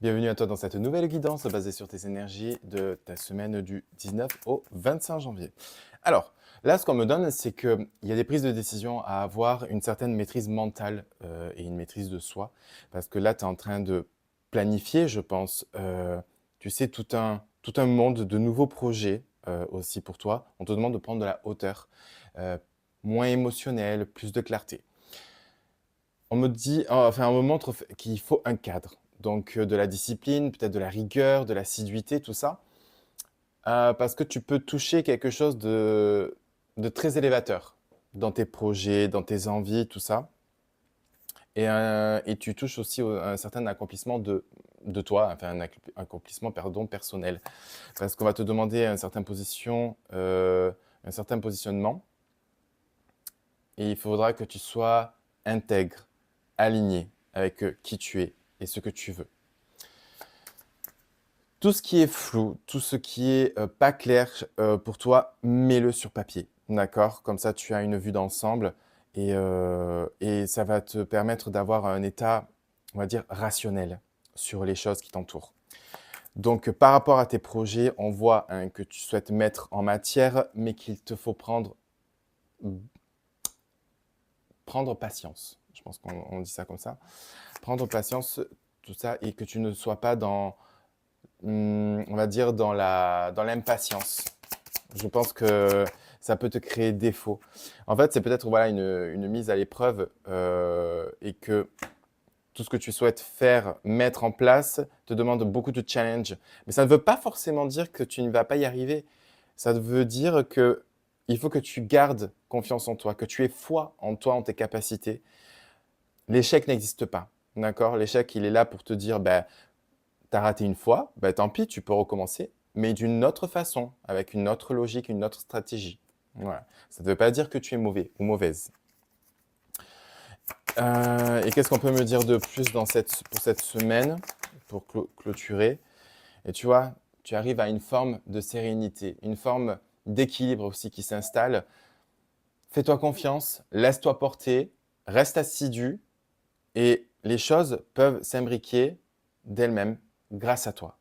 Bienvenue à toi dans cette nouvelle guidance basée sur tes énergies de ta semaine du 19 au 25 janvier. Alors, là, ce qu'on me donne, c'est qu'il y a des prises de décision à avoir une certaine maîtrise mentale et une maîtrise de soi. Parce que là, tu es en train de planifier, je pense, tu sais, tout un monde de nouveaux projets aussi pour toi. On te demande de prendre de la hauteur, euh, moins émotionnel, plus de clarté. On me dit, enfin, on me montre qu'il faut un cadre. Donc, de la discipline, peut-être de la rigueur, de l'assiduité, tout ça. Parce que tu peux toucher quelque chose de très élévateur dans tes projets, dans tes envies, tout ça. Et tu touches aussi à un certain accomplissement de toi, enfin accomplissement pardon, personnel. Parce qu'on va te demander un certain positionnement. Et il faudra que tu sois intègre, aligné avec qui tu es et ce que tu veux. Tout ce qui est flou, tout ce qui est pas clair pour toi, mets-le sur papier, d'accord? Comme ça, tu as une vue d'ensemble et ça va te permettre d'avoir un état, on va dire, rationnel sur les choses qui t'entourent. Donc, par rapport à tes projets, on voit hein, que tu souhaites mettre en matière, mais qu'il te faut prendre patience. Je pense qu'on dit ça comme ça. Prendre patience, tout ça, et que tu ne sois pas dans, on va dire, dans l'impatience. Je pense que ça peut te créer défaut. En fait, c'est peut-être voilà, une mise à l'épreuve et que tout ce que tu souhaites faire, mettre en place, te demande beaucoup de challenge. Mais ça ne veut pas forcément dire que tu ne vas pas y arriver. Ça veut dire que il faut que tu gardes confiance en toi, que tu aies foi en toi, en tes capacités. L'échec n'existe pas, d'accord? L'échec, il est là pour te dire, bah, tu as raté une fois, bah, tant pis, tu peux recommencer, mais d'une autre façon, avec une autre logique, une autre stratégie. Voilà. Ça ne veut pas dire que tu es mauvais ou mauvaise. Et qu'est-ce qu'on peut me dire de plus pour cette semaine, pour clôturer? Et tu vois, tu arrives à une forme de sérénité, une forme d'équilibre aussi qui s'installe. Fais-toi confiance, laisse-toi porter, reste assidu et les choses peuvent s'imbriquer d'elles-mêmes grâce à toi.